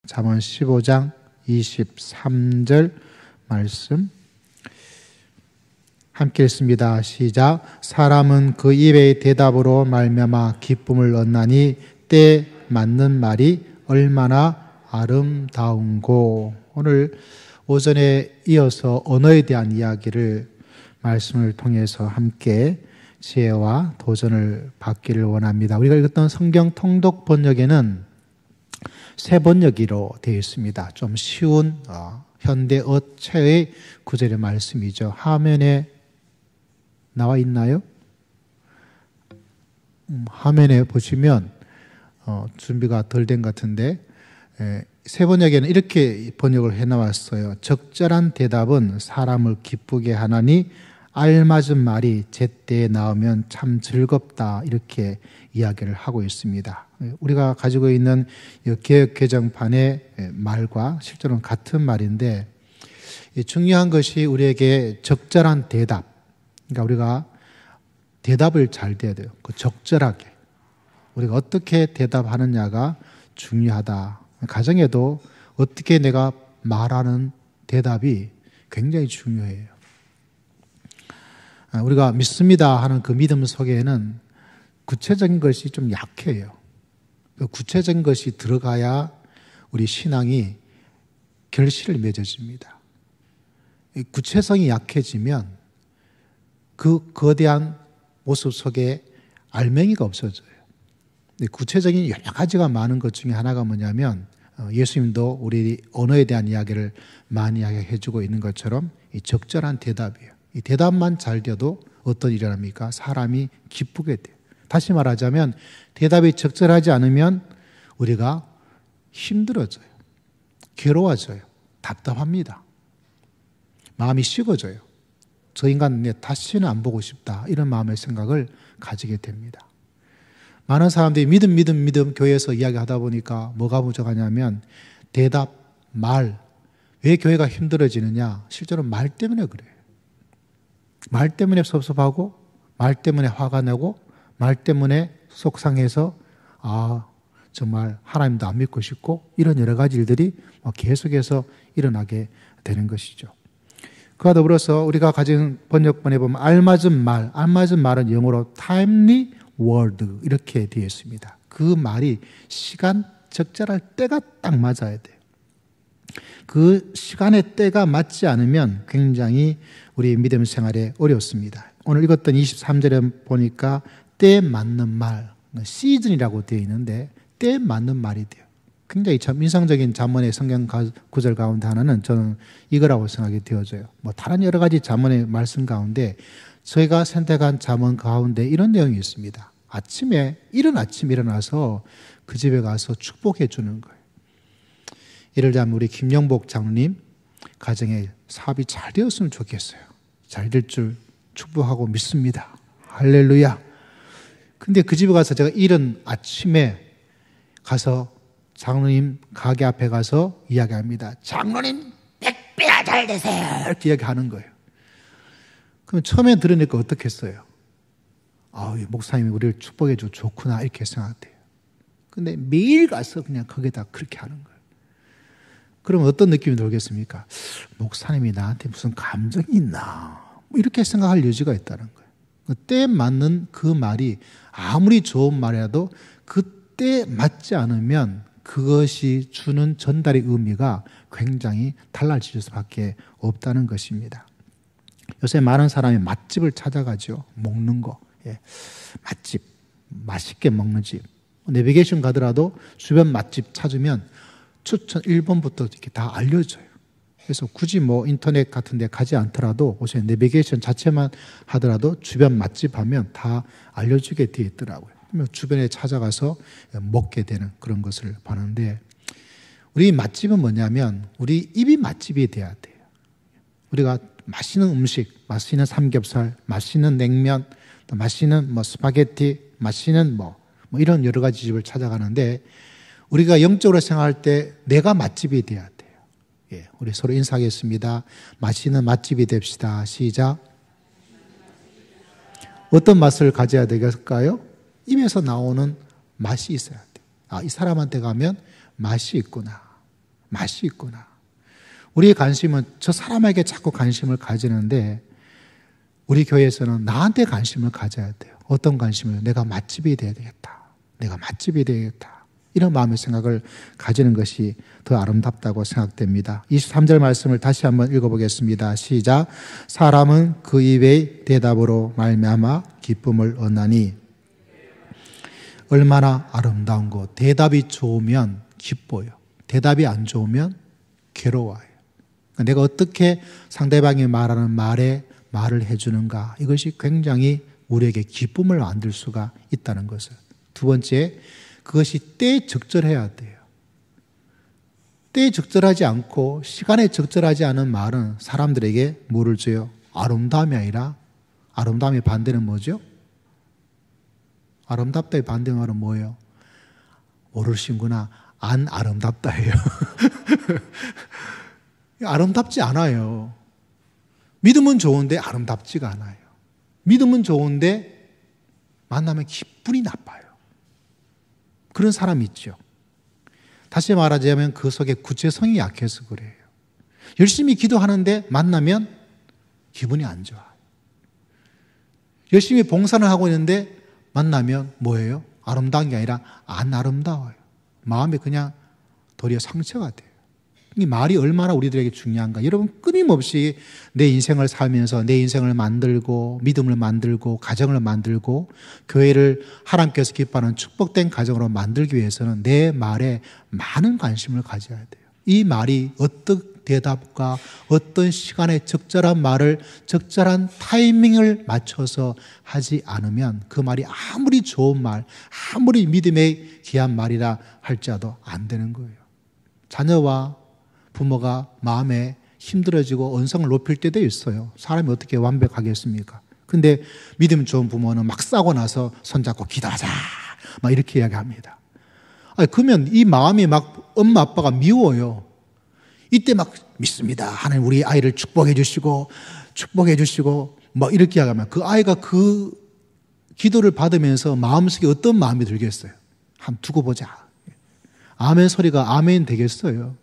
잠언 15장 23절 말씀 함께 읽습니다. 시작. 사람은 그 입의 대답으로 말미암아 기쁨을 얻나니 때에 맞는 말이 얼마나 아름다운고. 오늘 오전에 이어서 언어에 대한 이야기를 말씀을 통해서 함께 지혜와 도전을 받기를 원합니다. 우리가 읽었던 성경 통독 번역에는 새 번역기로 되어 있습니다. 좀 쉬운 현대어 최의 구절의 말씀이죠. 화면에 나와 있나요? 화면에 보시면 준비가 덜 된 것 같은데 새 번역에는 이렇게 번역을 해나왔어요. 적절한 대답은 사람을 기쁘게 하나니 알맞은 말이 제때에 나오면 참 즐겁다, 이렇게 이야기를 하고 있습니다. 우리가 가지고 있는 개역 개정판의 말과 실제로는 같은 말인데, 중요한 것이 우리에게 적절한 대답, 그러니까 우리가 대답을 잘 돼야 돼요. 적절하게 우리가 어떻게 대답하느냐가 중요하다. 가정에도 어떻게 내가 말하는 대답이 굉장히 중요해요. 우리가 믿습니다 하는 그 믿음 속에는 구체적인 것이 좀 약해요. 구체적인 것이 들어가야 우리 신앙이 결실을 맺어집니다. 구체성이 약해지면 그 거대한 모습 속에 알맹이가 없어져요. 구체적인 여러 가지가 많은 것 중에 하나가 뭐냐면, 예수님도 우리 언어에 대한 이야기를 많이 해주고 있는 것처럼 이 적절한 대답이에요. 이 대답만 잘 돼도 어떤 일이 일어납니까? 사람이 기쁘게 돼요. 다시 말하자면 대답이 적절하지 않으면 우리가 힘들어져요. 괴로워져요. 답답합니다. 마음이 식어져요. 저 인간 다시는 안 보고 싶다, 이런 마음의 생각을 가지게 됩니다. 많은 사람들이 믿음 교회에서 이야기하다 보니까 뭐가 부족하냐면 대답, 말. 왜 교회가 힘들어지느냐? 실제로 말 때문에 그래요. 말 때문에 섭섭하고, 말 때문에 화가 나고, 말 때문에 속상해서 정말 하나님도 안 믿고 싶고, 이런 여러 가지 일들이 계속해서 일어나게 되는 것이죠. 그와 더불어서 우리가 가진 번역본에 보면 알맞은 말은 영어로 timely word 이렇게 되어 있습니다. 그 말이 시간 적절할 때가 딱 맞아야 돼요. 그 시간의 때가 맞지 않으면 굉장히 우리 믿음 생활에 어렵습니다. 오늘 읽었던 23절에 보니까 때에 맞는 말, 시즌이라고 되어 있는데 때에 맞는 말이 돼요. 굉장히 참 인상적인 잠언의 성경 구절 가운데 하나는 저는 이거라고 생각이 되어져요. 다른 여러 가지 잠언의 말씀 가운데 저희가 선택한 잠언 가운데 이런 내용이 있습니다. 이른 아침에 일어나서 그 집에 가서 축복해 주는 거예요. 예를 들면 우리 김영복 장로님 가정에 사업이 잘 되었으면 좋겠어요. 잘 될 줄 축복하고 믿습니다. 할렐루야. 근데 그 집에 가서 제가 이른 아침에 가서 장로님 가게 앞에 가서 이야기합니다. 장로님 100배나 잘 되세요, 이렇게 이야기하는 거예요. 그럼 처음에 들으니까 어떻겠어요? 목사님이 우리를 축복해 주고 좋구나, 이렇게 생각돼요. 근데 매일 가서 그냥 거기다 그렇게 하는 거예요. 그러면 어떤 느낌이 들겠습니까? 목사님이 나한테 무슨 감정이 있나, 이렇게 생각할 여지가 있다는 거예요. 때에 맞는 그 말이 아무리 좋은 말이라도 그때 맞지 않으면 그것이 주는 전달의 의미가 굉장히 달라질 수밖에 없다는 것입니다. 요새 많은 사람이 맛집을 찾아가죠. 먹는 거. 맛집, 맛있게 먹는 집. 내비게이션 가더라도 주변 맛집 찾으면 추천 1번부터 이렇게 다 알려줘요. 그래서 굳이 인터넷 같은 데 가지 않더라도 요새 내비게이션 자체만 하더라도 주변 맛집 하면 다 알려주게 되어 있더라고요. 그러면 주변에 찾아가서 먹게 되는 그런 것을 봤는데, 우리 맛집은 뭐냐면 우리 입이 맛집이 돼야 돼요. 우리가 맛있는 음식, 맛있는 삼겹살, 맛있는 냉면, 또 맛있는 스파게티, 맛있는 이런 여러 가지 집을 찾아가는데, 우리가 영적으로 생각할 때 내가 맛집이 돼야 돼요. 우리 서로 인사하겠습니다. 맛있는 맛집이 됩시다. 시작. 어떤 맛을 가져야 되겠을까요? 입에서 나오는 맛이 있어야 돼요. 이 사람한테 가면 맛이 있구나. 맛이 있구나. 우리의 관심은 저 사람에게 자꾸 관심을 가지는데 우리 교회에서는 나한테 관심을 가져야 돼요. 어떤 관심을? 내가 맛집이 돼야 되겠다. 내가 맛집이 되겠다. 이런 마음의 생각을 가지는 것이 더 아름답다고 생각됩니다. 23절 말씀을 다시 한번 읽어보겠습니다. 시작. 사람은 그 입의 대답으로 말미암아 기쁨을 얻나니. 얼마나 아름다운 것. 대답이 좋으면 기뻐요. 대답이 안 좋으면 괴로워요. 내가 어떻게 상대방이 말하는 말에 말을 해주는가. 이것이 굉장히 우리에게 기쁨을 만들 수가 있다는 것을. 두 번째, 그것이 때에 적절해야 돼요. 때에 적절하지 않고 시간에 적절하지 않은 말은 사람들에게 뭐를 줘요? 아름다움이 아니라, 아름다움의 반대는 뭐죠? 아름답다의 반대 말은 뭐예요? 모르시는구나. 안 아름답다예요. 아름답지 않아요. 믿음은 좋은데 아름답지가 않아요. 믿음은 좋은데 만나면 기분이 나빠요. 그런 사람이 있죠. 다시 말하자면 그 속에 구체성이 약해서 그래요. 열심히 기도하는데 만나면 기분이 안 좋아요. 열심히 봉사를 하고 있는데 만나면 뭐예요? 아름다운 게 아니라 안 아름다워요. 마음에 그냥 도리어 상처가 돼요. 이 말이 얼마나 우리들에게 중요한가. 여러분 끊임없이 내 인생을 살면서 내 인생을 만들고 믿음을 만들고 가정을 만들고 교회를 하나님께서 기뻐하는 축복된 가정으로 만들기 위해서는 내 말에 많은 관심을 가져야 돼요. 이 말이 어떤 대답과 어떤 시간에 적절한 말을 적절한 타이밍을 맞춰서 하지 않으면 그 말이 아무리 좋은 말, 아무리 믿음의 귀한 말이라 할지라도 안 되는 거예요. 자녀와 부모가 마음에 힘들어지고 언성을 높일 때도 있어요. 사람이 어떻게 완벽하겠습니까? 근데 믿음 좋은 부모는 막 싸고 나서 손잡고 기도하자 막 이렇게 이야기합니다. 그러면 이 마음이 막 엄마 아빠가 미워요. 이때 막 믿습니다. 하나님 우리 아이를 축복해 주시고 막 이렇게 이야기하면 그 아이가 그 기도를 받으면서 마음속에 어떤 마음이 들겠어요? 한번 두고 보자. 아멘 소리가 아멘 되겠어요?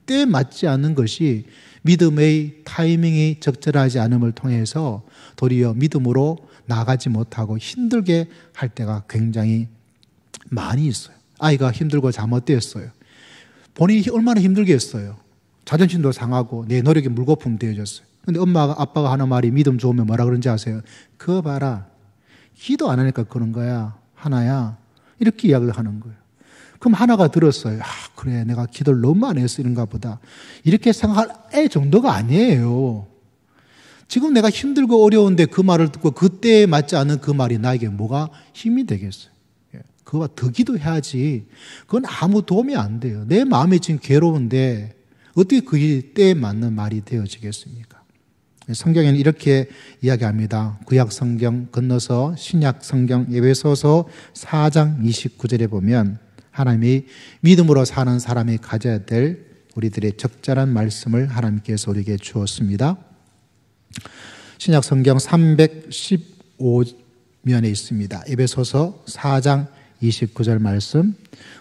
때에 맞지 않는 것이 믿음의 타이밍이 적절하지 않음을 통해서 도리어 믿음으로 나가지 못하고 힘들게 할 때가 굉장히 많이 있어요. 아이가 힘들고 잘못되었어요. 본인이 얼마나 힘들겠어요. 자존심도 상하고 내 노력이 물거품 되어졌어요. 근데 엄마가 아빠가 하는 말이 믿음 좋으면 뭐라 그런지 아세요? 그거 봐라. 기도 안 하니까 그런 거야. 하나야. 이렇게 이야기를 하는 거예요. 그럼 하나가 들었어요. 그래 내가 기도를 너무 안 해서 이런가 보다. 이렇게 생각할 애 정도가 아니에요. 지금 내가 힘들고 어려운데 그 말을 듣고 그때에 맞지 않는 그 말이 나에게 뭐가 힘이 되겠어요. 그거와 더 기도해야지. 그건 아무 도움이 안 돼요. 내 마음이 지금 괴로운데 어떻게 그게 때에 맞는 말이 되어지겠습니까? 성경에는 이렇게 이야기합니다. 구약 성경 건너서 신약 성경 에베소서 4장 29절에 보면 하나님이 믿음으로 사는 사람이 가져야 될 우리들의 적절한 말씀을 하나님께서 우리에게 주었습니다. 신약 성경 315면에 있습니다. 에베소서 4장 29절 말씀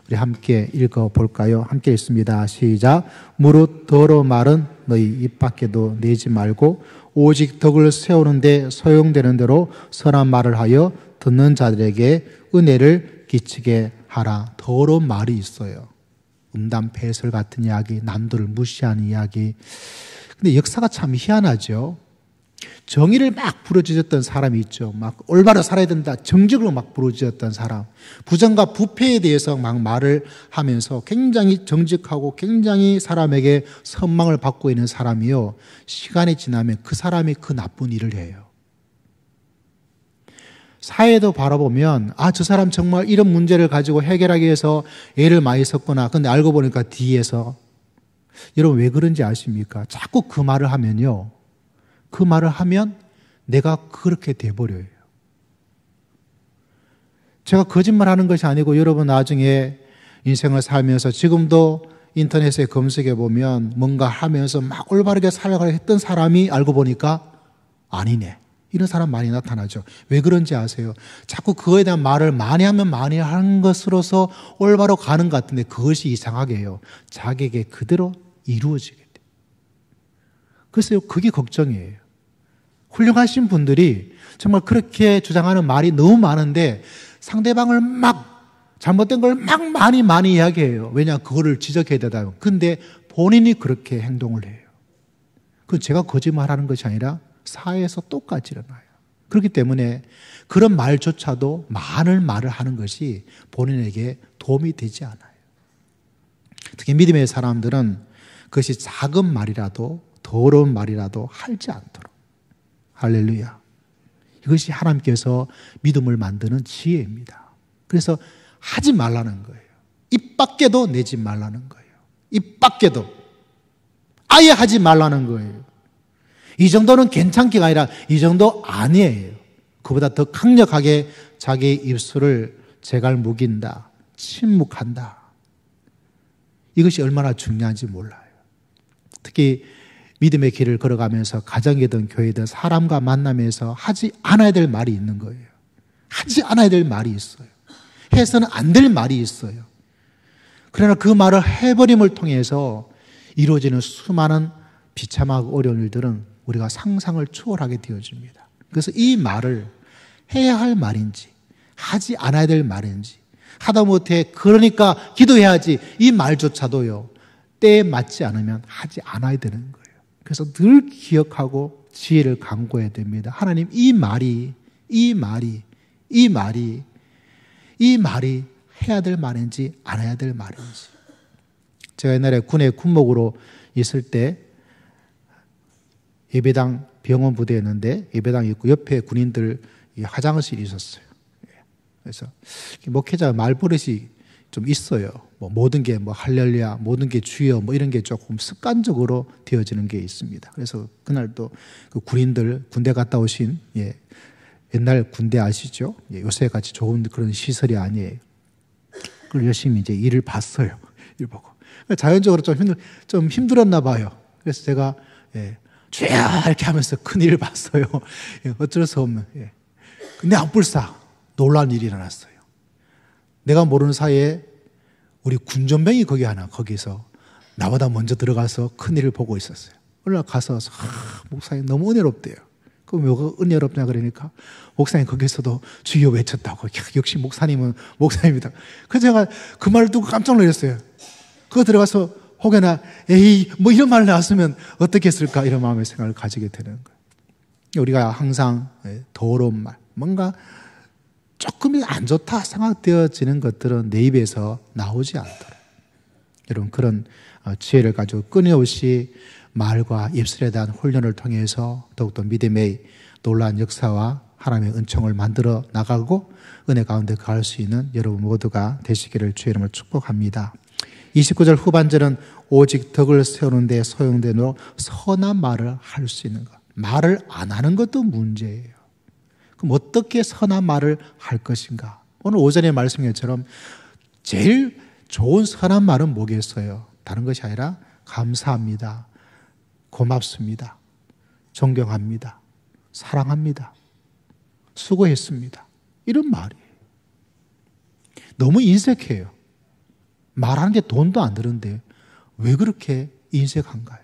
우리 함께 읽어볼까요? 함께 읽습니다. 시작. 무릇 더러운 말은 너희 입 밖에도 내지 말고 오직 덕을 세우는 데 소용되는 대로 선한 말을 하여 듣는 자들에게 은혜를 끼치게 하라. 더러운 말이 있어요. 음담 배설 같은 이야기, 남들을 무시하는 이야기. 근데 역사가 참 희한하죠. 정의를 막 부르짖었던 사람이 있죠. 막 올바로 살아야 된다. 정직으로 막 부르짖었던 사람. 부정과 부패에 대해서 막 말을 하면서 굉장히 정직하고 굉장히 사람에게 선망을 받고 있는 사람이요. 시간이 지나면 그 사람이 그 나쁜 일을 해요. 사회도 바라보면 저 사람 정말 이런 문제를 가지고 해결하기 위해서 애를 많이 썼구나. 근데 알고 보니까 뒤에서 여러분 왜 그런지 아십니까? 자꾸 그 말을 하면요. 그 말을 하면 내가 그렇게 돼버려요. 제가 거짓말하는 것이 아니고 여러분 나중에 인생을 살면서 지금도 인터넷에 검색해 보면 뭔가 하면서 막 올바르게 살아가려 했던 사람이 알고 보니까 아니네. 이런 사람 많이 나타나죠. 왜 그런지 아세요? 자꾸 그거에 대한 말을 많이 하면 많이 하는 것으로서 올바로 가는 것 같은데 그것이 이상하게 해요. 자기에게 그대로 이루어지게 돼요. 그래서 그게 걱정이에요. 훌륭하신 분들이 정말 그렇게 주장하는 말이 너무 많은데 상대방을 막 잘못된 걸 막 많이 이야기해요. 왜냐? 그거를 지적해야 되다. 근데 본인이 그렇게 행동을 해요. 그 제가 거짓말하는 것이 아니라 사회에서 똑같이 일어나요. 그렇기 때문에 그런 말조차도 많은 말을 하는 것이 본인에게 도움이 되지 않아요. 특히 믿음의 사람들은 그것이 작은 말이라도 더러운 말이라도 하지 않도록. 할렐루야. 이것이 하나님께서 믿음을 만드는 지혜입니다. 그래서 하지 말라는 거예요. 입 밖에도 내지 말라는 거예요. 입 밖에도 아예 하지 말라는 거예요. 이 정도는 괜찮기가 아니라 이 정도 아니에요. 그보다 더 강력하게 자기 입술을 제갈 묵인다, 침묵한다. 이것이 얼마나 중요한지 몰라요. 특히 믿음의 길을 걸어가면서 가정이든 교회든 사람과 만나면서 하지 않아야 될 말이 있는 거예요. 하지 않아야 될 말이 있어요. 해서는 안 될 말이 있어요. 그러나 그 말을 해버림을 통해서 이루어지는 수많은 비참하고 어려운 일들은 우리가 상상을 초월하게 되어집니다. 그래서 이 말을 해야 할 말인지 하지 않아야 될 말인지 하다못해 그러니까 기도해야지 이 말조차도요 때에 맞지 않으면 하지 않아야 되는 거예요. 그래서 늘 기억하고 지혜를 강구해야 됩니다. 하나님 이 말이 해야 될 말인지 안 해야 될 말인지. 제가 옛날에 군의 군목으로 있을 때 예배당 병원 부대였는데 예배당이 있고 옆에 군인들 화장실이 있었어요. 그래서 목회자 말버릇이 좀 있어요. 뭐 모든 게 뭐 할렐루야, 모든 게 주여 뭐 이런 게 조금 습관적으로 되어지는 게 있습니다. 그래서 그날 또 그 군인들 군대 갔다 오신 옛날 군대 아시죠? 요새 같이 좋은 그런 시설이 아니에요. 그걸 열심히 이제 일을 봤어요. 일 보고 자연적으로 좀 힘들었나 봐요. 그래서 제가 주여 이렇게 하면서 큰 일을 봤어요. 어쩔 수 없는. 근데 앞불사 놀라운 일이 일어났어요. 내가 모르는 사이에 우리 군전병이 거기서 나보다 먼저 들어가서 큰 일을 보고 있었어요. 올라가서 목사님 너무 은혜롭대요. 그럼 뭐가 은혜롭냐 그러니까 목사님 거기서도 주여 외쳤다고. 역시 목사님은 목사님이다. 그래서 제가 그 말을 듣고 깜짝 놀랐어요. 그거 들어가서 혹여나 에이 뭐 이런 말 나왔으면 어떻게 했을까 이런 마음의 생각을 가지게 되는 거예요. 우리가 항상 더러운 말 뭔가 조금이 안 좋다 생각되어지는 것들은 내 입에서 나오지 않도록 여러분 그런 지혜를 가지고 끊임없이 말과 입술에 대한 훈련을 통해서 더욱더 믿음의 놀라운 역사와 하나님의 은총을 만들어 나가고 은혜 가운데 갈 수 있는 여러분 모두가 되시기를 주의 이름으로 축복합니다. 29절 후반절은 오직 덕을 세우는 데 소용되므로 선한 말을 할 수 있는 것. 말을 안 하는 것도 문제예요. 그럼 어떻게 선한 말을 할 것인가? 오늘 오전에 말씀한 것처럼 제일 좋은 선한 말은 뭐겠어요? 다른 것이 아니라 감사합니다. 고맙습니다. 존경합니다. 사랑합니다. 수고했습니다. 이런 말이에요. 너무 인색해요. 말하는 게 돈도 안 드는데 왜 그렇게 인색한가요?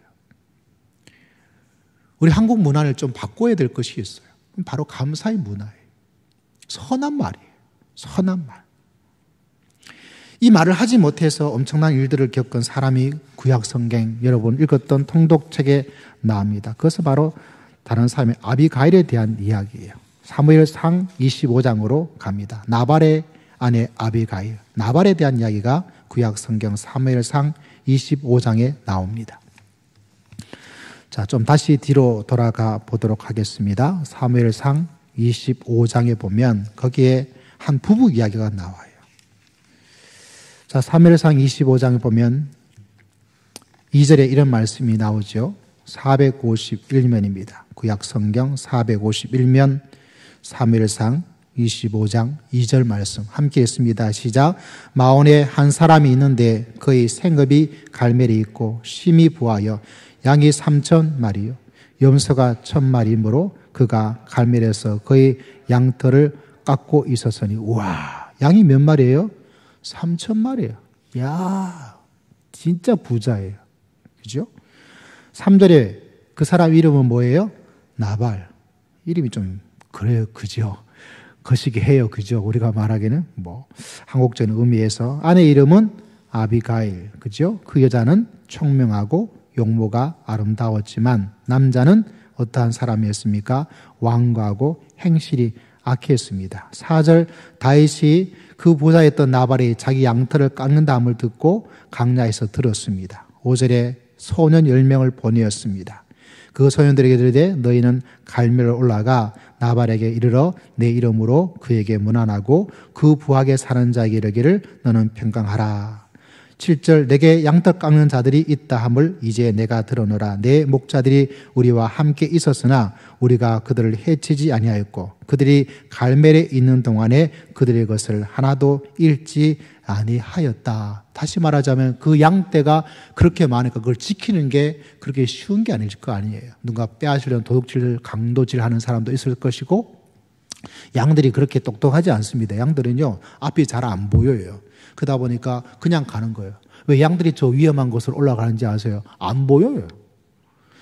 우리 한국 문화를 좀 바꿔야 될 것이 있어요. 바로 감사의 문화예요. 선한 말이에요. 선한 말. 이 말을 하지 못해서 엄청난 일들을 겪은 사람이 구약성경 여러분 읽었던 통독책에 나옵니다. 그것은 바로 다른 사람의 아비가일에 대한 이야기예요. 사무엘상 25장으로 갑니다. 나발의 아내 아비가일. 나발에 대한 이야기가 구약성경 사무엘상 25장에 나옵니다. 자, 좀 다시 뒤로 돌아가 보도록 하겠습니다. 사무엘상 25장에 보면 거기에 한 부부 이야기가 나와요. 자, 사무엘상 25장에 보면 2절에 이런 말씀이 나오죠. 451면입니다. 구약성경 451면 사무엘상 25장 2절 말씀 함께 했습니다. 시작. 마온에 한 사람이 있는데 그의 생업이 갈멜이 있고 심이 부하여 양이 3,000마리요 염소가 1,000마리이므로 그가 갈멜에서 그의 양털을 깎고 있었으니 우와 양이 몇 마리예요? 3,000마리예요. 야 진짜 부자예요. 그죠? 3절에 그 사람 이름은 뭐예요? 나발. 이름이 좀 그래요. 그죠? 거시기해요. 그죠? 우리가 말하기는 뭐 한국적인 의미에서 아내 이름은 아비가일. 그죠? 그 여자는 총명하고 용모가 아름다웠지만 남자는 어떠한 사람이었습니까? 완고하고 행실이 악했습니다. 4절 다윗이 그 부자였던 나발이 자기 양털을 깎는다함을 듣고 강야에서 들었습니다. 5절에 소년 10명을 보내었습니다. 그 소년들에게 이르되 너희는 갈멜로 올라가 나발에게 이르러 내 이름으로 그에게 문안하고 그 부하게 사는 자에게 이르기를 너는 평강하라. 7절 내게 양털 깎는 자들이 있다 함을 이제 내가 들어노라. 내 목자들이 우리와 함께 있었으나 우리가 그들을 해치지 아니하였고 그들이 갈멜에 있는 동안에 그들의 것을 하나도 잃지 아니하였다. 다시 말하자면 그 양떼가 그렇게 많으니까 그걸 지키는 게 그렇게 쉬운 게 아닐 거 아니에요. 누가 빼앗으려는 도둑질, 강도질 하는 사람도 있을 것이고 양들이 그렇게 똑똑하지 않습니다. 양들은요 앞이 잘 안 보여요. 그러다 보니까 그냥 가는 거예요. 왜 양들이 저 위험한 곳을 올라가는지 아세요? 안 보여요.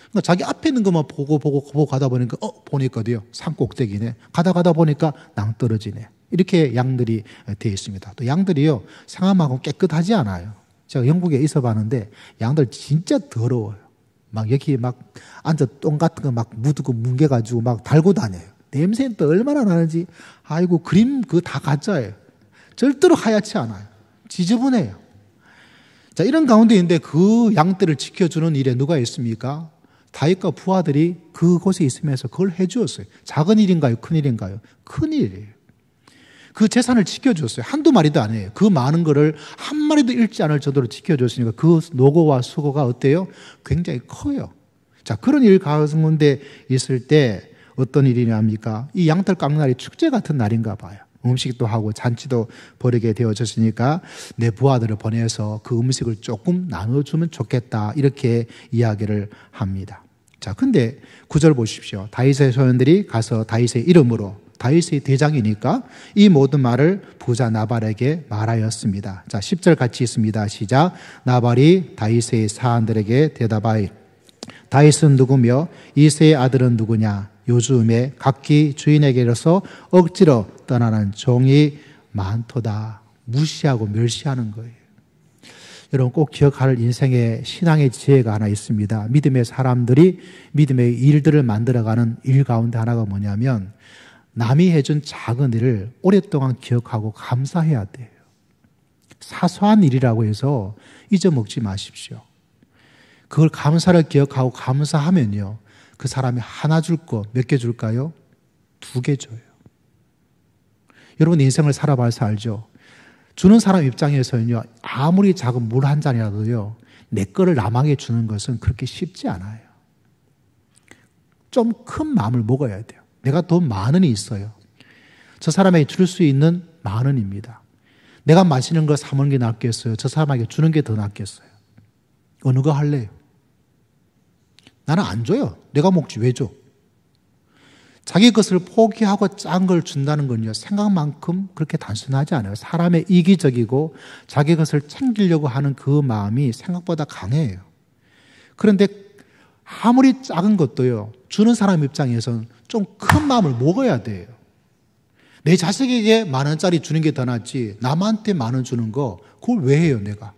그러니까 자기 앞에 있는 것만 보고 가다 보니까 보니까도요 산 꼭대기네. 가다 보니까 낭떠러지네. 이렇게 양들이 되어 있습니다. 또 양들이요 생각만큼 깨끗하지 않아요. 제가 영국에 있어 봤는데 양들 진짜 더러워요. 막 여기 막 앉아 똥 같은 거 막 묻고 뭉개가지고 막 달고 다녀요. 냄새는 또 얼마나 나는지. 아이고 그림 그거 다 가짜예요. 절대로 하얗지 않아요. 지저분해요. 자, 이런 가운데 있는데 그 양떼를 지켜주는 일에 누가 있습니까? 다윗과 부하들이 그곳에 있으면서 그걸 해주었어요. 작은 일인가요? 큰 일인가요? 큰 일이에요. 그 재산을 지켜줬어요. 한두 마리도 아니에요. 그 많은 거를 한 마리도 잃지 않을 정도로 지켜줬으니까 그 노고와 수고가 어때요? 굉장히 커요. 자, 그런 일 가운데 있을 때 어떤 일이냐 합니까? 이 양털 깎는 날이 축제 같은 날인가 봐요. 음식도 하고 잔치도 벌이게 되어졌으니까 내 부하들을 보내서 그 음식을 조금 나눠주면 좋겠다 이렇게 이야기를 합니다. 자, 근데 9절 보십시오. 다윗의 소년들이 가서 다윗의 이름으로 다윗의 대장이니까 이 모든 말을 부자 나발에게 말하였습니다. 자, 10절 같이 있습니다. 시작. 나발이 다윗의 사한들에게 대답하여 다윗은 누구며 이새의 아들은 누구냐? 요즘에 각기 주인에게로서 억지로 떠나는 종이 많도다. 무시하고 멸시하는 거예요. 여러분 꼭 기억할 인생의 신앙의 지혜가 하나 있습니다. 믿음의 사람들이 믿음의 일들을 만들어가는 일 가운데 하나가 뭐냐면 남이 해준 작은 일을 오랫동안 기억하고 감사해야 돼요. 사소한 일이라고 해서 잊어먹지 마십시오. 그걸 감사를 기억하고 감사하면요. 그 사람이 하나 줄 거 몇 개 줄까요? 2개 줘요. 여러분 인생을 살아봐서 알죠? 주는 사람 입장에서는요. 아무리 작은 물 한 잔이라도요. 내 거를 남에게 주는 것은 그렇게 쉽지 않아요. 좀 큰 마음을 먹어야 돼요. 내가 돈 10,000원이 있어요. 저 사람에게 줄 수 있는 10,000원입니다. 내가 마시는 거 사 먹는 게 낫겠어요? 저 사람에게 주는 게 더 낫겠어요? 어느 거 할래요? 나는 안 줘요. 내가 먹지 왜 줘? 자기 것을 포기하고 짠 걸 준다는 건요. 생각만큼 그렇게 단순하지 않아요. 사람의 이기적이고 자기 것을 챙기려고 하는 그 마음이 생각보다 강해요. 그런데 아무리 작은 것도요. 주는 사람 입장에서는 좀 큰 마음을 먹어야 돼요. 내 자식에게 10,000원짜리 주는 게 더 낫지 남한테 10,000원 주는 거 그걸 왜 해요 내가?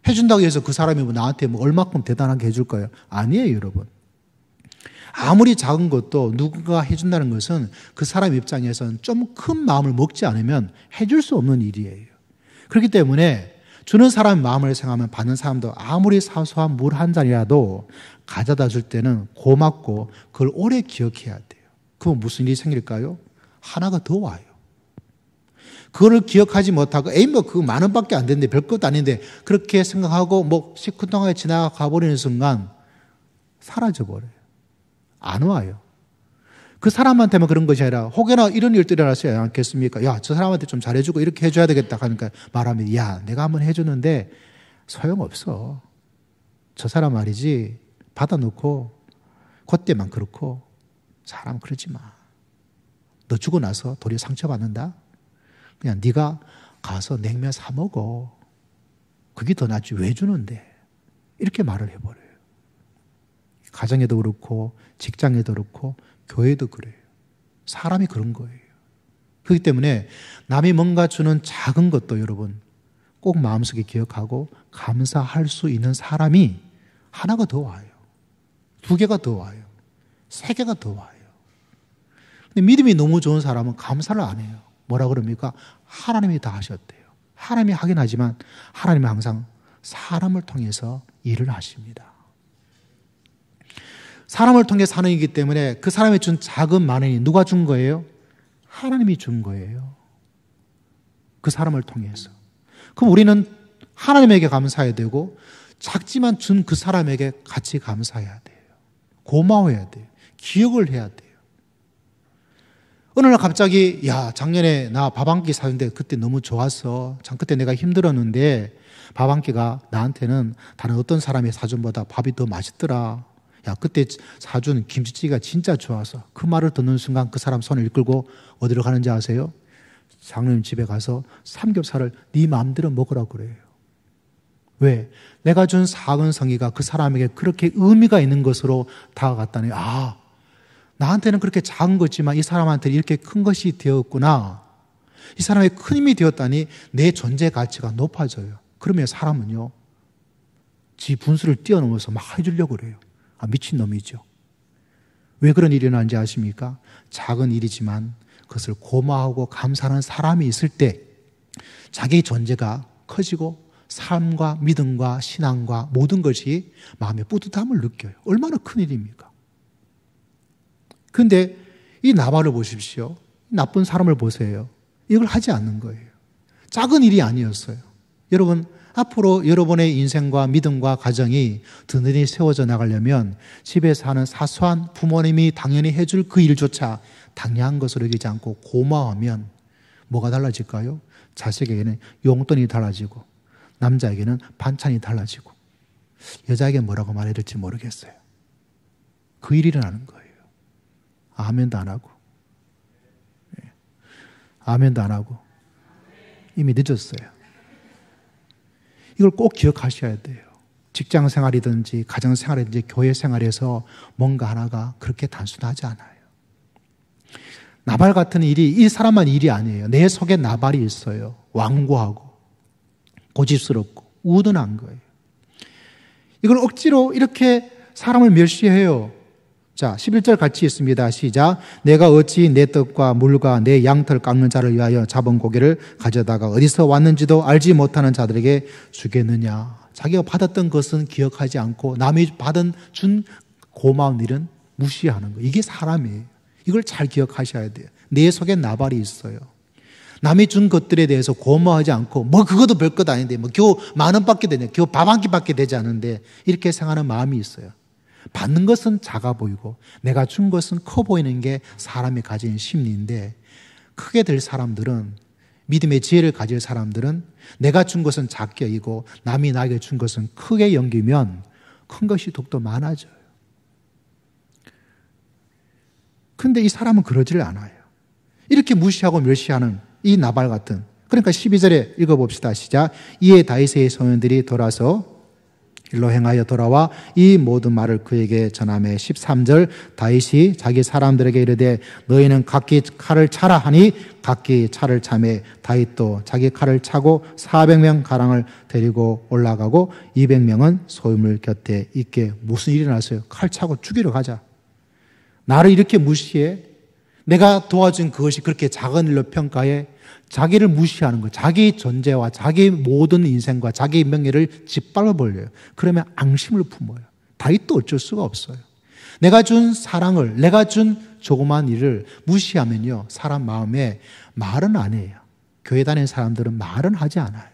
해준다고 해서 그 사람이 나한테 얼마큼 대단하게 해줄 거예요? 아니에요 여러분. 아무리 작은 것도 누군가 해준다는 것은 그 사람 입장에서는 좀 큰 마음을 먹지 않으면 해줄 수 없는 일이에요. 그렇기 때문에 주는 사람의 마음을 생각하면 받는 사람도 아무리 사소한 물 한 잔이라도 가져다 줄 때는 고맙고 그걸 오래 기억해야 돼요. 그럼 무슨 일이 생길까요? 하나가 더 와요. 그거를 기억하지 못하고 그거 10,000원밖에 안 되는데 별것도 아닌데 그렇게 생각하고 시큰둥하게 지나가 버리는 순간 사라져버려요. 안 와요. 그 사람한테만 그런 것이 아니라 혹여나 이런 일들이 일어나지 않겠습니까? 야, 저 사람한테 좀 잘해주고 이렇게 해줘야 되겠다 하니까 말하면 야, 내가 한번 해주는데 소용없어. 저 사람 말이지 받아놓고 그때만 그렇고 사람 그러지 마. 너 주고 나서 도리어 상처받는다? 그냥 네가 가서 냉면 사 먹어. 그게 더 낫지 왜 주는데? 이렇게 말을 해버려요. 가정에도 그렇고 직장에도 그렇고 교회도 그래요. 사람이 그런 거예요. 그렇기 때문에 남이 뭔가 주는 작은 것도 여러분 꼭 마음속에 기억하고 감사할 수 있는 사람이 하나가 더 와요. 2개가 더 와요. 3개가 더 와요. 근데 믿음이 너무 좋은 사람은 감사를 안 해요. 뭐라 그럽니까? 하나님이 다 하셨대요. 하나님이 하긴 하지만 하나님은 항상 사람을 통해서 일을 하십니다. 사람을 통해 사는 이기 때문에 그 사람이 준 작은 만원이 누가 준 거예요? 하나님이 준 거예요. 그 사람을 통해서. 그럼 우리는 하나님에게 감사해야 되고 작지만 준 그 사람에게 같이 감사해야 돼요. 고마워해야 돼요. 기억을 해야 돼요. 어느 날 갑자기 작년에 나 밥 한 끼 사준데 그때 너무 좋았어. 참 그때 내가 힘들었는데 밥 한 끼가 나한테는 다른 어떤 사람의 사준보다 밥이 더 맛있더라. 그때 사준 김치찌개가 진짜 좋아서 그 말을 듣는 순간 그 사람 손을 이끌고 어디로 가는지 아세요? 장로님 집에 가서 삼겹살을 네 마음대로 먹으라고 그래요. 왜? 내가 준 작은 성의가 그 사람에게 그렇게 의미가 있는 것으로 다가갔다니 나한테는 그렇게 작은 것이지만 이 사람한테는 이렇게 큰 것이 되었구나. 이 사람의 큰 힘이 되었다니 내 존재 가치가 높아져요. 그러면 사람은요 지 분수를 뛰어넘어서 막 해주려고 그래요. 미친놈이죠. 왜 그런 일이 일어나는지 아십니까? 작은 일이지만 그것을 고마워하고 감사하는 사람이 있을 때 자기 존재가 커지고 삶과 믿음과 신앙과 모든 것이 마음의 뿌듯함을 느껴요. 얼마나 큰 일입니까? 그런데 이 나발을 보십시오. 나쁜 사람을 보세요. 이걸 하지 않는 거예요. 작은 일이 아니었어요. 여러분 앞으로 여러분의 인생과 믿음과 가정이 든든히 세워져 나가려면 집에서 하는 사소한 부모님이 당연히 해줄 그 일조차 당연한 것으로 여기지 않고 고마워하면 뭐가 달라질까요? 자식에게는 용돈이 달라지고 남자에게는 반찬이 달라지고 여자에게 뭐라고 말해야 될지 모르겠어요. 그 일이 일어나는 거예요. 아멘도 안 하고 아멘도 안 하고 이미 늦었어요. 이걸 꼭 기억하셔야 돼요. 직장 생활이든지 가정 생활이든지 교회 생활에서 뭔가 하나가 그렇게 단순하지 않아요. 나발 같은 일이 이 사람만 일이 아니에요. 내 속에 나발이 있어요. 완고하고 고집스럽고 우둔한 거예요. 이걸 억지로 이렇게 사람을 멸시해요. 자, 11절 같이 있습니다. 시작. 내가 어찌 내 떡과 물과 내 양털 깎는 자를 위하여 잡은 고기를 가져다가 어디서 왔는지도 알지 못하는 자들에게 주겠느냐. 자기가 받았던 것은 기억하지 않고 남이 준 고마운 일은 무시하는 거예요. 이게 사람이에요. 이걸 잘 기억하셔야 돼요. 내 속에 나발이 있어요. 남이 준 것들에 대해서 고마워하지 않고 그것도 별것 아닌데 겨우 10,000원밖에 되냐, 겨우 밥 한 끼밖에 되지 않는데 이렇게 생각하는 마음이 있어요. 받는 것은 작아 보이고 내가 준 것은 커 보이는 게 사람이 가진 심리인데, 크게 될 사람들은, 믿음의 지혜를 가질 사람들은 내가 준 것은 작게 여기고 남이 나에게 준 것은 크게 여기면 큰 것이 더욱더 많아져요. 근데 이 사람은 그러질 않아요. 이렇게 무시하고 멸시하는 이 나발 같은, 그러니까 12절에 읽어봅시다. 시작. 이에 다윗의 소년들이 돌아서 일로 행하여 돌아와 이 모든 말을 그에게 전하매 13절 다윗이 자기 사람들에게 이르되 너희는 각기 칼을 차라 하니 각기 차를 차매 다윗도 자기 칼을 차고 400명 가량을 데리고 올라가고 200명은 소유물 곁에 있게. 무슨 일이 났어요? 칼 차고 죽이러 가자. 나를 이렇게 무시해? 내가 도와준 그것이 그렇게 작은 일로 평가해? 자기를 무시하는 거예요. 자기 존재와 자기 모든 인생과 자기 명예를 짓밟아 버려요. 그러면 앙심을 품어요. 다윗도 어쩔 수가 없어요. 내가 준 사랑을, 내가 준 조그만 일을 무시하면요, 사람 마음에 말은 안 해요. 교회 다니는 사람들은 말은 하지 않아요.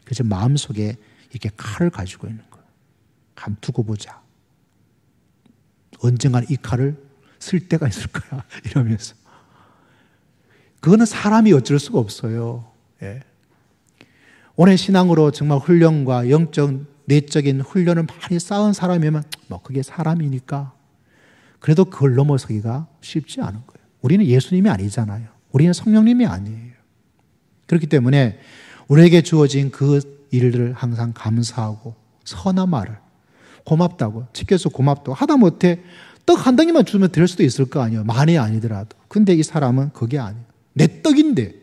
그래서 마음속에 이렇게 칼을 가지고 있는 거예요. 한번 두고 보자. 언젠간 이 칼을 쓸 때가 있을 거야. 이러면서. 그거는 사람이 어쩔 수가 없어요. 예. 오늘 신앙으로 정말 훈련과 영적, 내적인 훈련을 많이 쌓은 사람이면 그게 사람이니까 그래도 그걸 넘어서기가 쉽지 않은 거예요. 우리는 예수님이 아니잖아요. 우리는 성령님이 아니에요. 그렇기 때문에 우리에게 주어진 그 일들을 항상 감사하고 선한 말을. 고맙다고. 지켜서 고맙다고. 하다못해 떡 한 덩이만 주면 될 수도 있을 거 아니에요. 많이 아니더라도. 근데 이 사람은 그게 아니에요. 내 떡인데,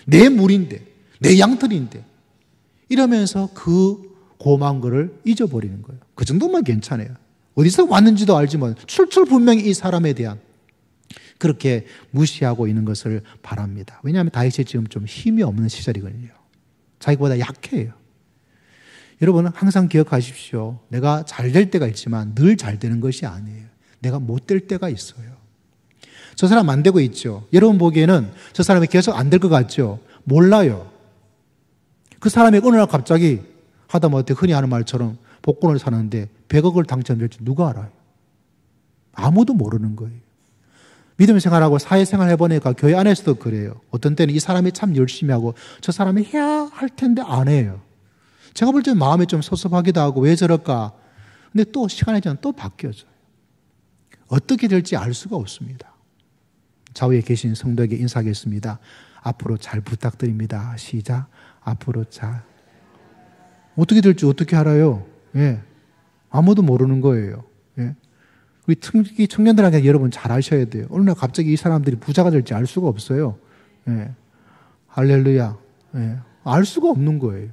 내 물인데, 내 양털인데. 이러면서 그 고마운 거를 잊어버리는 거예요. 그 정도면 괜찮아요. 어디서 왔는지도 알지만 출처분명히 이 사람에 대한 그렇게 무시하고 있는 것을 바랍니다. 왜냐하면 다윗이 지금 좀 힘이 없는 시절이거든요. 자기보다 약해요. 여러분 항상 기억하십시오. 내가 잘 될 때가 있지만 늘 잘 되는 것이 아니에요. 내가 못 될 때가 있어요. 저 사람 안 되고 있죠. 여러분 보기에는 저 사람이 계속 안 될 것 같죠. 몰라요. 그 사람이 어느 날 갑자기 하다못해 흔히 하는 말처럼 복권을 사는데 100억을 당첨될지 누가 알아요? 아무도 모르는 거예요. 믿음 생활하고 사회생활 해보니까 교회 안에서도 그래요. 어떤 때는 이 사람이 참 열심히 하고 저 사람이 해야 할 텐데 안 해요. 제가 볼 때는 마음이 좀 섭섭하기도 하고 왜 저럴까? 근데 또 시간이 지나면 또 바뀌어져요. 어떻게 될지 알 수가 없습니다. 좌우에 계신 성도에게 인사하겠습니다. 앞으로 잘 부탁드립니다. 시작. 앞으로 잘. 어떻게 될지 어떻게 알아요? 예. 아무도 모르는 거예요. 예. 우리 특히 청년들한테 여러분 잘 아셔야 돼요. 어느 날 갑자기 이 사람들이 부자가 될지 알 수가 없어요. 예. 할렐루야. 예. 알 수가 없는 거예요.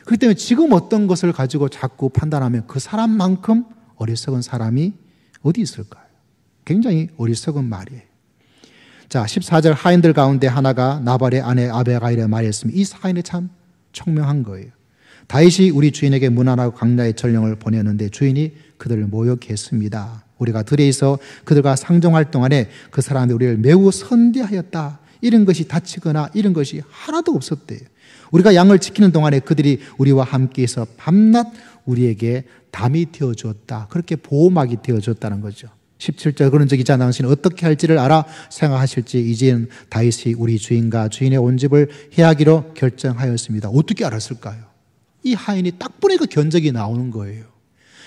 그렇기 때문에 지금 어떤 것을 가지고 자꾸 판단하면 그 사람만큼 어리석은 사람이 어디 있을까요? 굉장히 어리석은 말이에요. 자, 14절 하인들 가운데 하나가 나발의 아내 아비가일에 말했습니다. 이 사인이 참 총명한 거예요. 다윗이 우리 주인에게 무난하고 강나의 전령을 보냈는데 주인이 그들을 모욕했습니다. 우리가 들에 있어 그들과 상종할 동안에 그 사람이 우리를 매우 선대하였다. 이런 것이 다치거나 이런 것이 하나도 없었대요. 우리가 양을 지키는 동안에 그들이 우리와 함께해서 밤낮 우리에게 담이 되어주었다. 그렇게 보호막이 되어줬다는 거죠. 17절 그런 적이지 않아 당신은 어떻게 할지를 알아 생각하실지 이제는 다윗이 우리 주인과 주인의 온 집을 해하기로 결정하였습니다. 어떻게 알았을까요? 이 하인이 딱 보니까 견적이 나오는 거예요.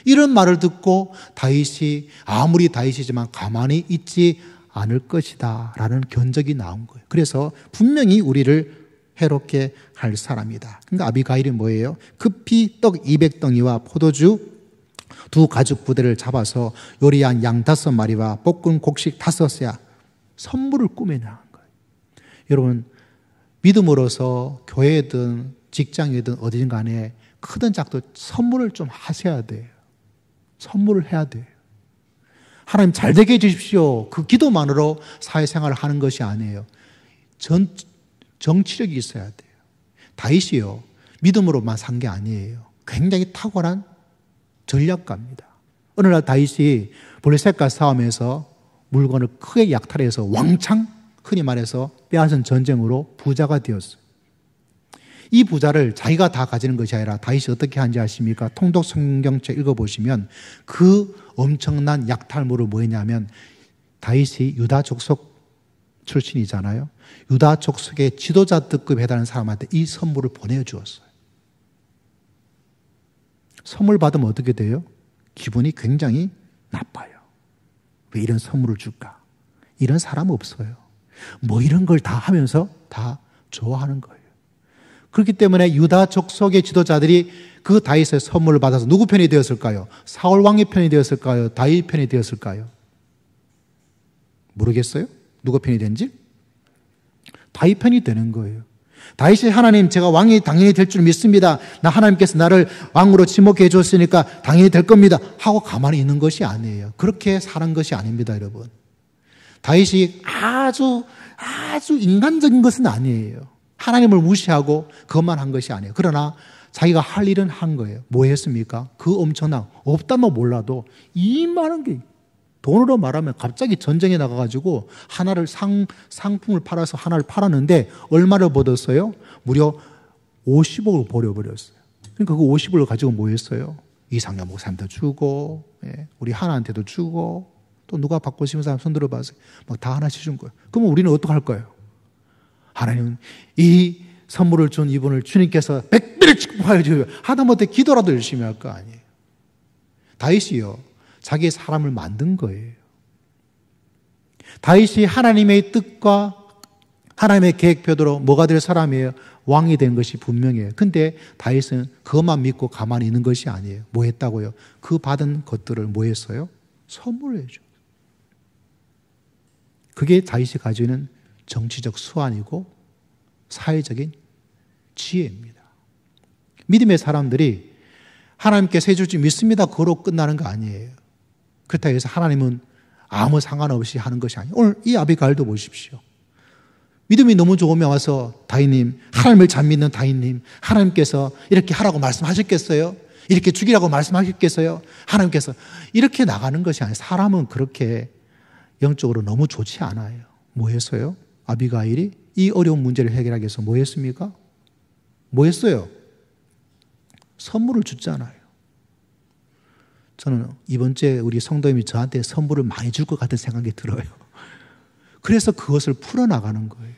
이런 말을 듣고 다윗이 아무리 다윗이지만 가만히 있지 않을 것이다 라는 견적이 나온 거예요. 그래서 분명히 우리를 해롭게 할 사람이다. 그러니까 아비가일이 뭐예요? 급히 떡 200덩이와 포도주 2 가죽 부대를 잡아서 요리한 양 5마리와 볶은 곡식 5야 선물을 꾸며나간 거예요. 여러분 믿음으로서 교회든 직장이든 어디든 간에 크든 작든 선물을 좀 하셔야 돼요. 선물을 해야 돼요. 하나님 잘 되게 해주십시오. 그 기도만으로 사회생활을 하는 것이 아니에요. 정치력이 있어야 돼요. 다윗이요 믿음으로만 산 게 아니에요. 굉장히 탁월한 전략가입니다. 어느 날 다윗이 블레셋과 싸움에서 물건을 크게 약탈해서 왕창 흔히 말해서 빼앗은 전쟁으로 부자가 되었어요. 이 부자를 자기가 다 가지는 것이 아니라 다윗이 어떻게 하는지 아십니까? 통독 성경책 읽어보시면 그 엄청난 약탈물을 뭐 했냐면 다윗이 유다 족속 출신이잖아요. 유다 족속의 지도자급에 해당하는 사람한테 이 선물을 보내주었어요. 선물 받으면 어떻게 돼요? 기분이 굉장히 나빠요. 왜 이런 선물을 줄까? 이런 사람 없어요. 뭐 이런 걸 다 하면서 다 좋아하는 거예요. 그렇기 때문에 유다 족속의 지도자들이 그 다윗의 선물을 받아서 누구 편이 되었을까요? 사울 왕의 편이 되었을까요? 다윗 편이 되었을까요? 모르겠어요? 누구 편이 된지? 다윗 편이 되는 거예요. 다윗이 하나님 제가 왕이 당연히 될 줄 믿습니다. 나 하나님께서 나를 왕으로 지목해 줬으니까 당연히 될 겁니다. 하고 가만히 있는 것이 아니에요. 그렇게 사는 것이 아닙니다, 여러분. 다윗이 아주 인간적인 것은 아니에요. 하나님을 무시하고 그것만 한 것이 아니에요. 그러나 자기가 할 일은 한 거예요. 뭐 했습니까? 그 엄청난 없다면 몰라도 이 많은 게 돈으로 말하면 갑자기 전쟁에 나가가지고 하나를 상품을 팔아서 하나를 팔았는데 얼마를 벌었어요? 무려 50억을 벌어버렸어요. 그러니까 그 50억을 가지고 뭐 했어요? 이상현 목사님도 주고 우리 하나한테도 주고 또 누가 받고 싶은 사람 손 들어봐서 막 다 하나씩 준 거예요. 그러면 우리는 어떻게 할 거예요? 하나님 이 선물을 준 이분을 주님께서 100배를 축복하여 주세요. 하다못해 기도라도 열심히 할 거 아니에요. 다윗이요 자기의 사람을 만든 거예요. 다윗이 하나님의 뜻과 하나님의 계획표대로 뭐가 될 사람이에요? 왕이 된 것이 분명해요. 근데 다윗은 그것만 믿고 가만히 있는 것이 아니에요. 뭐 했다고요? 그 받은 것들을 뭐 했어요? 선물해 줘. 그게 다윗이 가지고 있는 정치적 수완이고 사회적인 지혜입니다. 믿음의 사람들이 하나님께서 해줄지 믿습니다. 그거로 끝나는 거 아니에요. 그렇다고 해서 하나님은 아무 상관없이 하는 것이 아니에요. 오늘 이 아비가일도 보십시오. 믿음이 너무 좋으면 와서 다윗님, 하나님을 잘 믿는 다윗님, 하나님께서 이렇게 하라고 말씀하셨겠어요? 이렇게 죽이라고 말씀하셨겠어요? 하나님께서 이렇게 나가는 것이 아니에요. 사람은 그렇게 영적으로 너무 좋지 않아요. 뭐 했어요? 아비가일이 이 어려운 문제를 해결하기 위해서 뭐 했습니까? 뭐 했어요? 선물을 줬잖아요. 저는 이번 주에 우리 성도님이 저한테 선물을 많이 줄 것 같은 생각이 들어요. 그래서 그것을 풀어나가는 거예요.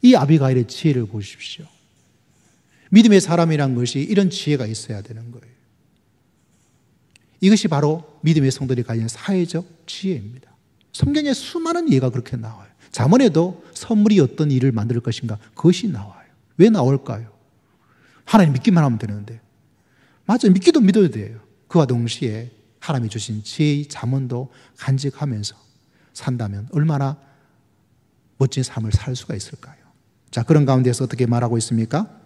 이 아비가일의 지혜를 보십시오. 믿음의 사람이란 것이 이런 지혜가 있어야 되는 거예요. 이것이 바로 믿음의 성도들이 가진 사회적 지혜입니다. 성경에 수많은 예가 그렇게 나와요. 잠언에도 선물이 어떤 일을 만들 것인가 그것이 나와요. 왜 나올까요? 하나님 믿기만 하면 되는데. 맞아요. 믿기도 믿어야 돼요. 그와 동시에 하나님이 주신 지혜의 잠언도 간직하면서 산다면 얼마나 멋진 삶을 살 수가 있을까요? 자, 그런 가운데서 어떻게 말하고 있습니까?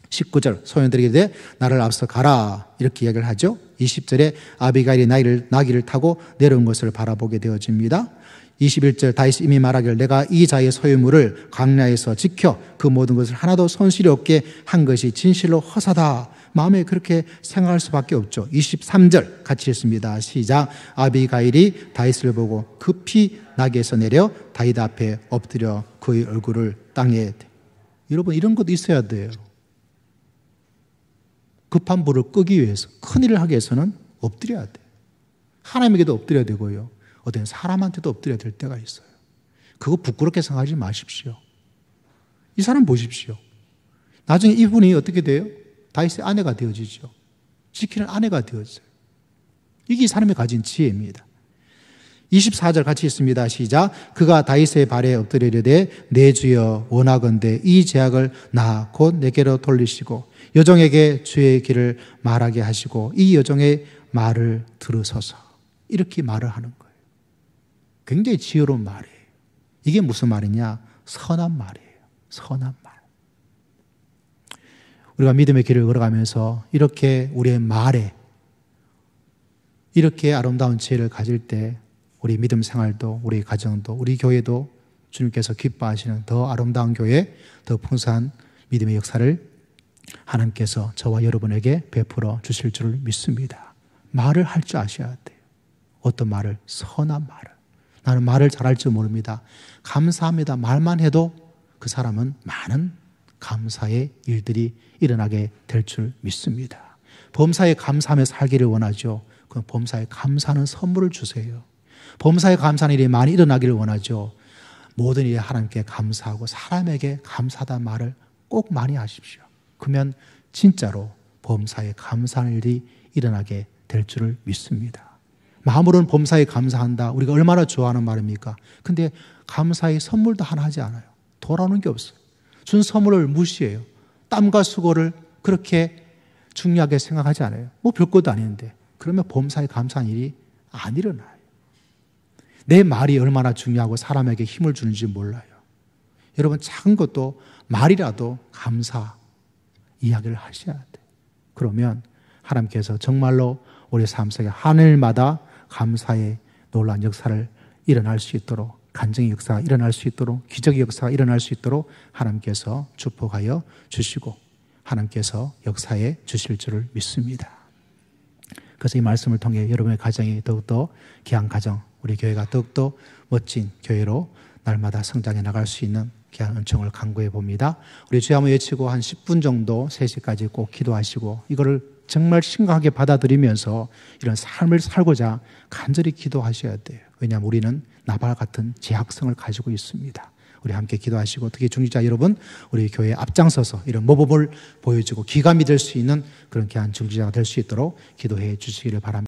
19절 소년들에게 이르되 나를 앞서 가라 이렇게 이야기를 하죠. 20절에 아비가일이 나귀를 타고 내려온 것을 바라보게 되어집니다. 21절 다윗이 이미 말하기를 내가 이 자의 소유물을 광야에서 지켜 그 모든 것을 하나도 손실이 없게 한 것이 진실로 허사다. 마음에 그렇게 생각할 수밖에 없죠. 23절 같이 읽습니다. 시작. 아비가일이 다윗을 보고 급히 나귀에서 내려 다윗 앞에 엎드려 그의 얼굴을 땅에. 여러분 이런 것도 있어야 돼요. 급한 불을 끄기 위해서 큰일을 하기 위해서는 엎드려야 돼요. 하나님에게도 엎드려야 되고요. 어떤 사람한테도 엎드려야 될 때가 있어요. 그거 부끄럽게 생각하지 마십시오. 이 사람 보십시오. 나중에 이분이 어떻게 돼요? 다윗의 아내가 되어지죠. 지키는 아내가 되어져요. 이게 이 사람이 가진 지혜입니다. 24절 같이 있습니다. 시작. 그가 다윗의 발에 엎드려 이르되 내 주여 원하건대 이 제약을 나 곧 내게로 돌리시고 여종에게 주의 길을 말하게 하시고 이 여종의 말을 들으소서. 이렇게 말을 하는 거예요. 굉장히 지혜로운 말이에요. 이게 무슨 말이냐? 선한 말이에요. 선한 말. 우리가 믿음의 길을 걸어가면서 이렇게 우리의 말에 이렇게 아름다운 지혜를 가질 때 우리 믿음 생활도 우리 가정도 우리 교회도 주님께서 기뻐하시는 더 아름다운 교회, 더 풍성한 믿음의 역사를 하나님께서 저와 여러분에게 베풀어 주실 줄을 믿습니다. 말을 할 줄 아셔야 돼요. 어떤 말을? 선한 말을. 나는 말을 잘할 줄 모릅니다. 감사합니다. 말만 해도 그 사람은 많은 감사의 일들이 일어나게 될 줄 믿습니다. 범사에 감사하며 살기를 원하죠. 그럼 범사에 감사하는 선물을 주세요. 범사에 감사하는 일이 많이 일어나기를 원하죠. 모든 일에 하나님께 감사하고 사람에게 감사하다는 말을 꼭 많이 하십시오. 그러면 진짜로 범사에 감사하는 일이 일어나게 될 줄을 믿습니다. 마음으로는 범사에 감사한다. 우리가 얼마나 좋아하는 말입니까? 근데 감사의 선물도 하나 하지 않아요. 돌아오는 게 없어요. 준 선물을 무시해요. 땀과 수고를 그렇게 중요하게 생각하지 않아요. 뭐 별것도 아닌데. 그러면 범사에 감사한 일이 안 일어나요. 내 말이 얼마나 중요하고 사람에게 힘을 주는지 몰라요. 여러분 작은 것도 말이라도 감사 이야기를 하셔야 돼요. 그러면 하나님께서 정말로 우리 삶 속에 하늘마다 감사의 놀라운 역사를 일어날 수 있도록 간증의 역사가 일어날 수 있도록 기적의 역사가 일어날 수 있도록 하나님께서 축복하여 주시고 하나님께서 역사해 주실 줄을 믿습니다. 그래서 이 말씀을 통해 여러분의 가정이 더욱더 귀한 가정, 우리 교회가 더욱더 멋진 교회로 날마다 성장해 나갈 수 있는 귀한 은총을 간구해 봅니다. 우리 주여 한번 외치고 한 10분 정도 3시까지 꼭 기도하시고 이거를 정말 심각하게 받아들이면서 이런 삶을 살고자 간절히 기도하셔야 돼요. 왜냐하면 우리는 나발 같은 제약성을 가지고 있습니다. 우리 함께 기도하시고 특히 중직자 여러분 우리 교회에 앞장서서 이런 모범을 보여주고 기감이 될 수 있는 그런 귀한 중직자가 될 수 있도록 기도해 주시기를 바랍니다.